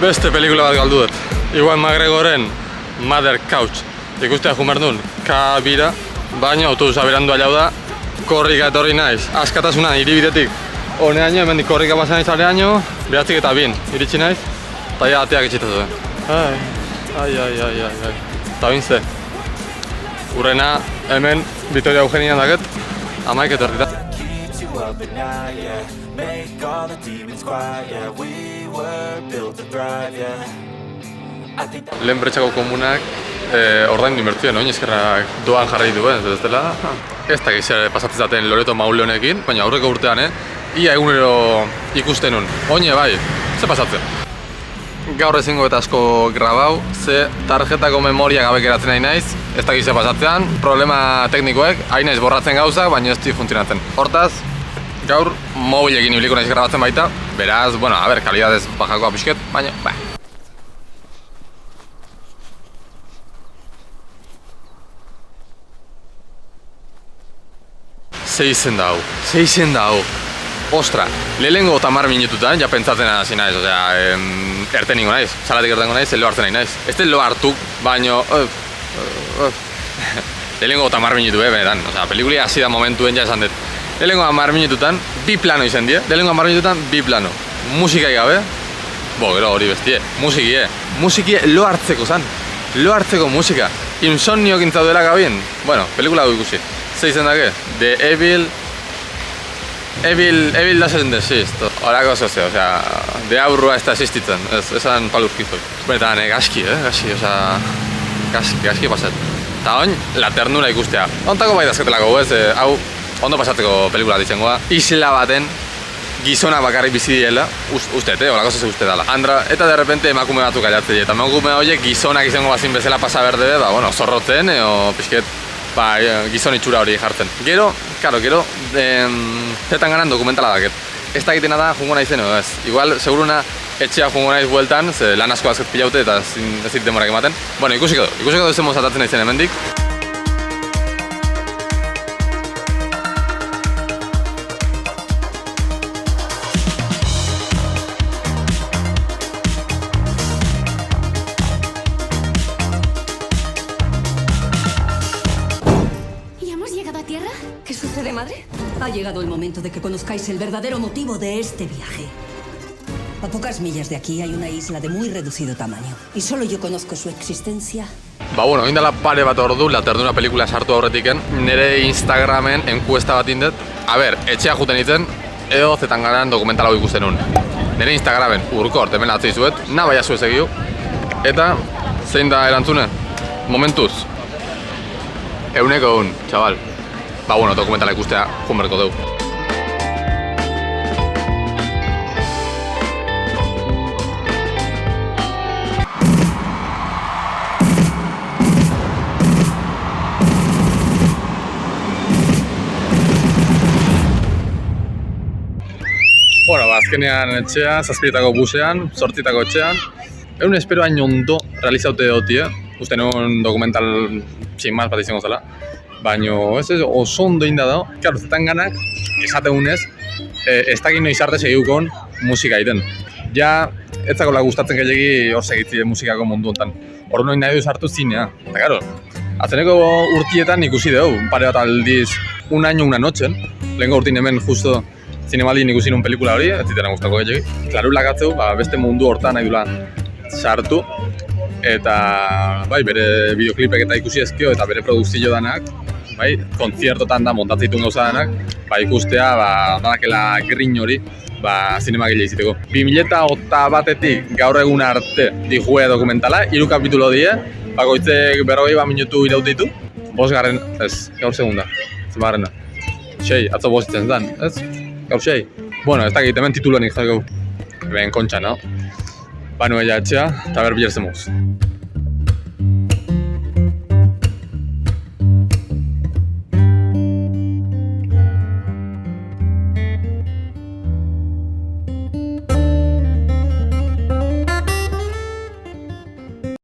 Beste pelikula bat galdu dut. Iwan McGregoren Mother Couch. Ikustea jumar duen, K-bira, baina autobusa berandu alau da, korrika etorri naiz. Askatasuna hiribidetik honeaino, hemendik korrika pasan naiz aleaino, behatzik eta bin, iritsi naiz, eta ja ateak itxita zuen. Ai. Eta bintze. Urrena, hemen, Vitoria Eugenian daket, amaik etorri da. Lehen Bretxako komunak ordaindu inbertuen, oin eskerrak doan jarri duen, ez dela. Ez da gizare pasatzen zaten Loreto Mauleonekin, baina aurreko urtean, ia egunero ikusten nun. Oine bai, ze pasatzen? Gaur ezingo eta asko grabau, ze tarjetako memoria gabe geratzen nahi naiz, ez da gizare pasatzean, problema teknikoek, hain naiz borratzen gauzak, baina ez di funtzionatzen. Hortaz, gaur mobilekin ibiliko naiz grabatzen baita, beraz, bueno, a ber, kalidadez bajakoa pixket, baina, Ze izen da hau. Ostra, lehenengo 10 minututan, ja pentsatzen hasi naiz, osea, erten ningo naiz, salatik ertengo naiz, lo hartzen nahi naiz. Ez lo hartuk, baino, lehenengo 10 minutu, benetan, osea, pelikulia hasi da momentuen ja esan dut. Lehenengo 10 minututan, bi plano izen die, lehenengo 10 minututan, bi plano. Musikai gabe, gero hori bestie, musikie lo hartzeko zan, lo hartzeko musika. Insomnio kintza duela gabien, bueno, pelikula du ikusi. Ze izen dake? The Evil doesn't exist. Horako zozio, osea, de aurrua ez da existitzen, esan palurkizoi. Benetan, gaski, osea, gaski pasat. Eta oin, la ternura ikustea. Ontako bai dazketelako, hau, ondo pasatzeko pelikula ditzengoa. Isla baten, gizona bakarrik bizi diela, uste, horako zozio uste dala. Eta de repente emakume batzuk aiatzei, eta emakume horiek gizonak izango bazin bezala pasa berde, zorrotzen, pixket, gizon itxura hori jartzen. Gero, zetan ganan dokumentala daket. Ez da egitena da jungo naizen edo ez. Igual, seguruna etxea jungo naiz bueltan, ze lan asko azket pilaute eta ez dit demorak ematen. Bueno, ikusiko du zen mozatatzen naizen hemendik. ¿Qué sucede, madre? Ha llegado el momento de que conozcáis el verdadero motivo de este viaje. A pocas millas de aquí hay una isla de muy reducido tamaño. Y solo yo conozco su existencia. Bueno, indala pare bat ordu, la ternura pelikula sartu aurretiken, nire Instagramen enkuesta bat indet. A ber, etxea juten itzen, edo zetan garan dokumentala hau ikusten nun. Nire Instagramen urkort, hemen latzei zuet, nabaia zuez egiu. Eta, zein da erantzune? Momentuz. Euneko un, txabal. Dokumentala ikustea junberko dugu. Azkenean etxea, 7etako busean, 8etako etxean. Egun espero hain ondo realizaute dutia. Uste nuen dokumental sin más bat izango zela. Baina ez oso ondo inda dago. Claro, zetan ganak, esategunez, ez dakit noiz arte segikon musika egiten. Ja, ez zakola gustatzen gehiagi hor segitzile musikako mundu honetan. Hor noin nahi duz hartu zinea. Eta claro, azkeneko urtietan ikusi dugu, pare bat aldiz, un año, una nochen. Lehenko urtin hemen justo zinemaldin ikusi nun pelikula hori, ez zitena gustako gehiagi. Klarulak atzeu, beste mundu hortan nahi dula sartu. Eta bere bideoklipek eta ikusi ezkio eta bere produkzio danak, kontziertotan da montatzen dituen gauza danak, ikustea badakela grin hori zinemagile iziteko. 2001-etik gaur egun arte dijue dokumentala, 3 kapitulo die, bakoitzek 40 minutu irautitu. 5. Gaur segunda, zemarren da. 6, atzo 5 itzen zen, ez? Gaur 6. Bueno, ez dakit, hemen titulonik jarriko. Ben kontxa, no? Banu ella etxea, eta berbilerzen moz.